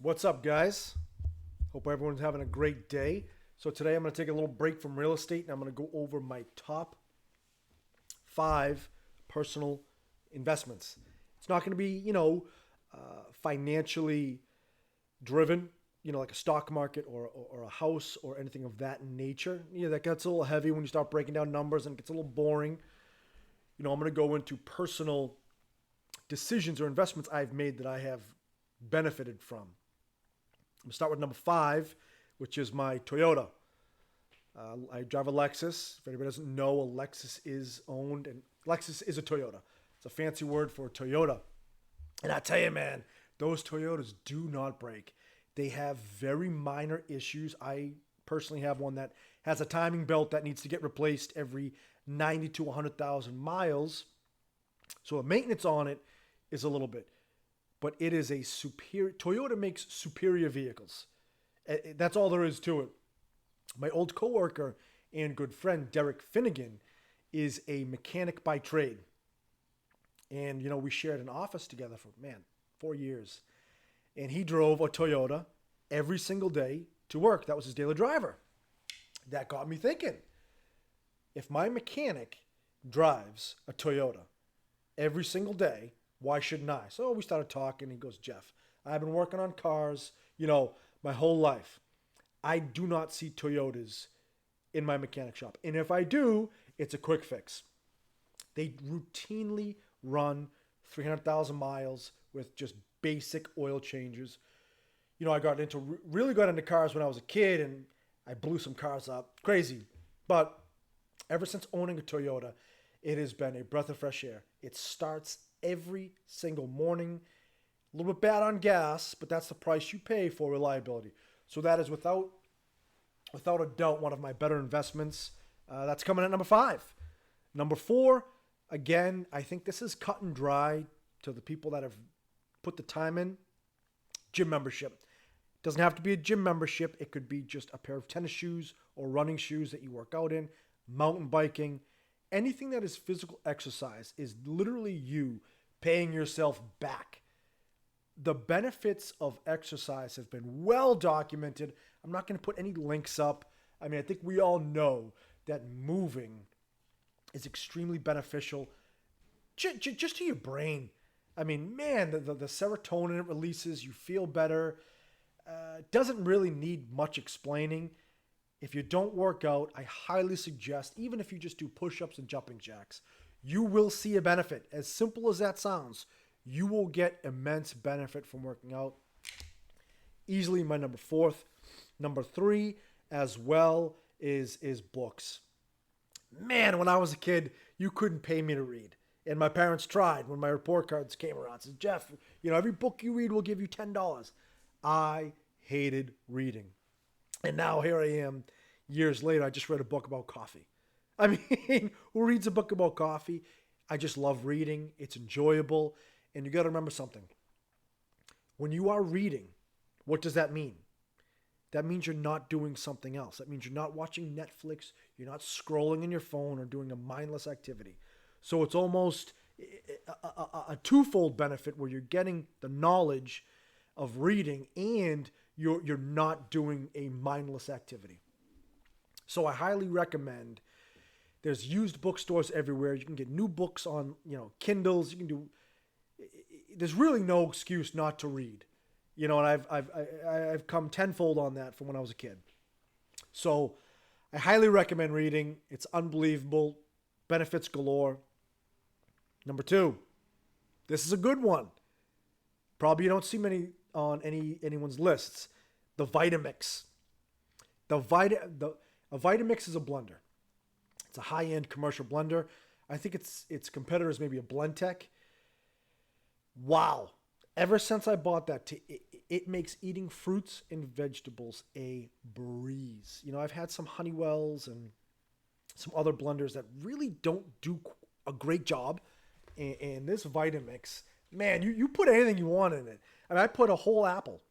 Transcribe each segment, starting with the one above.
What's up, guys? Hope everyone's having a great day. So, today I'm going to take a little break from real estate and I'm going to go over my top five personal investments. It's not going to be, financially driven, like a stock market or a house or anything of that nature. That gets a little heavy when you start breaking down numbers and it gets a little boring. I'm going to go into personal decisions or investments I've made that I have benefited from. I'm going to start with number five, which is my Toyota. I drive a Lexus. If anybody doesn't know, a Lexus is owned, and Lexus is a Toyota. It's a fancy word for Toyota. And I tell you, man, those Toyotas do not break. They have very minor issues. I personally have one that has a timing belt that needs to get replaced every 90 to 100,000 miles. So the maintenance on it is a little bit. But it is a superior, Toyota makes superior vehicles. That's all there is to it. My old coworker and good friend, Derek Finnegan, is a mechanic by trade. And, we shared an office together for, 4 years. And he drove a Toyota every single day to work. That was his daily driver. That got me thinking. If my mechanic drives a Toyota every single day, why shouldn't I? So we started talking. He goes, Jeff, I've been working on cars, my whole life. I do not see Toyotas in my mechanic shop. And if I do, it's a quick fix. They routinely run 300,000 miles with just basic oil changes. I really got into cars when I was a kid and I blew some cars up. Crazy. But ever since owning a Toyota, it has been a breath of fresh air. It starts every single morning. A little bit bad on gas, but that's the price you pay for reliability. So that is without a doubt one of my better investments. That's coming at number five. Number four, again, I think this is cut and dry to the people that have put the time in. Gym membership. Doesn't have to be a gym membership. It could be just a pair of tennis shoes or running shoes that you work out in, mountain biking. Anything that is physical exercise is literally you paying yourself back. The benefits of exercise have been well documented. I'm not going to put any links up. I think we all know that moving is extremely beneficial just to your brain. The serotonin it releases, you feel better. Doesn't really need much explaining. If you don't work out, I highly suggest, even if you just do push-ups and jumping jacks, you will see a benefit. As simple as that sounds, you will get immense benefit from working out. Easily my number fourth. Number three as well is books. Man, when I was a kid, you couldn't pay me to read. And my parents tried when my report cards came around. Said, Jeff, every book you read will give you $10. I hated reading. And now here I am, years later, I just read a book about coffee. Who reads a book about coffee? I just love reading. It's enjoyable. And you got to remember something. When you are reading, what does that mean? That means you're not doing something else. That means you're not watching Netflix. You're not scrolling in your phone or doing a mindless activity. So it's almost a twofold benefit where you're getting the knowledge of reading and you're not doing a mindless activity. So I highly recommend. There's used bookstores everywhere. You can get new books on, Kindles. There's really no excuse not to read. And I've come tenfold on that from when I was a kid. So I highly recommend reading. It's unbelievable. Benefits galore. Number two, this is a good one. Probably you don't see many on anyone's lists. The Vitamix. A Vitamix is a blender. It's a high-end commercial blender. I think its competitor is maybe a Blendtec. Wow. Ever since I bought that, it makes eating fruits and vegetables a breeze. I've had some Honeywells and some other blenders that really don't do a great job. And this Vitamix, man, you put anything you want in it. I put a whole apple,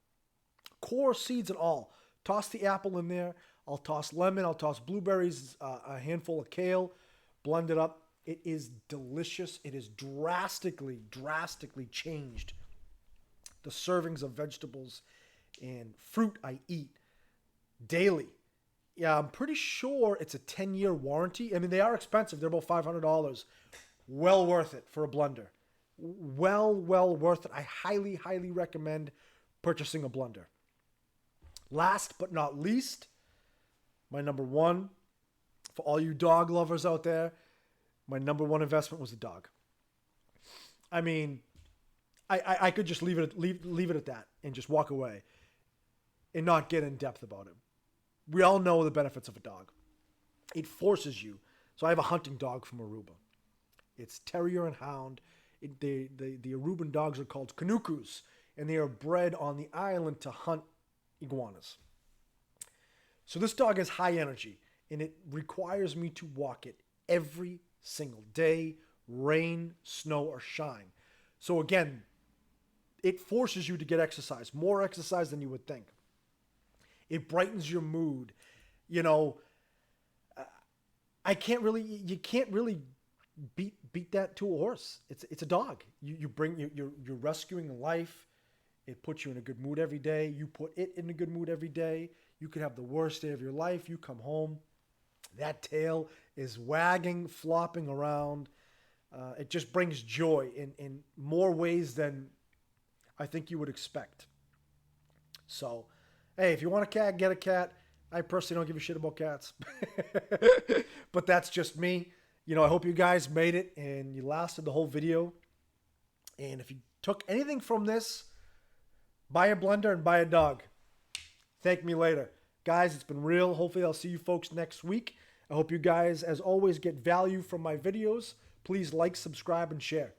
core, seeds, and all. Toss the apple in there. I'll toss lemon. I'll toss blueberries, a handful of kale, blend it up. It is delicious. It has drastically changed the servings of vegetables and fruit I eat daily. Yeah, I'm pretty sure it's a 10-year warranty. I mean, they are expensive. They're about $500. Well worth it for a blender. Well worth it. I highly, highly recommend purchasing a blender. Last but not least, my number one, for all you dog lovers out there, my number one investment was a dog. I mean, I could just leave it at that and just walk away and not get in depth about it. We all know the benefits of a dog. It forces you. So I have a hunting dog from Aruba. It's terrier and hound. The Aruban dogs are called Kanukus, and they are bred on the island to hunt iguanas. So this dog has high energy, and it requires me to walk it every single day, rain, snow, or shine. So again, it forces you to get exercise, more exercise than you would think. It brightens your mood. You know, you can't really beat that to a horse. It's a dog. You're rescuing life. It puts you in a good mood every day. You put it in a good mood every day. You could have the worst day of your life. You come home, that tail is wagging, flopping around. It just brings joy in more ways than I think you would expect. So, hey, if you want a cat, get a cat. I personally don't give a shit about cats. But that's just me. You know, I hope you guys made it and you lasted the whole video. And if you took anything from this, buy a blender and buy a dog. Thank me later. Guys, it's been real. Hopefully I'll see you folks next week. I hope you guys, as always, get value from my videos. Please like, subscribe, and share.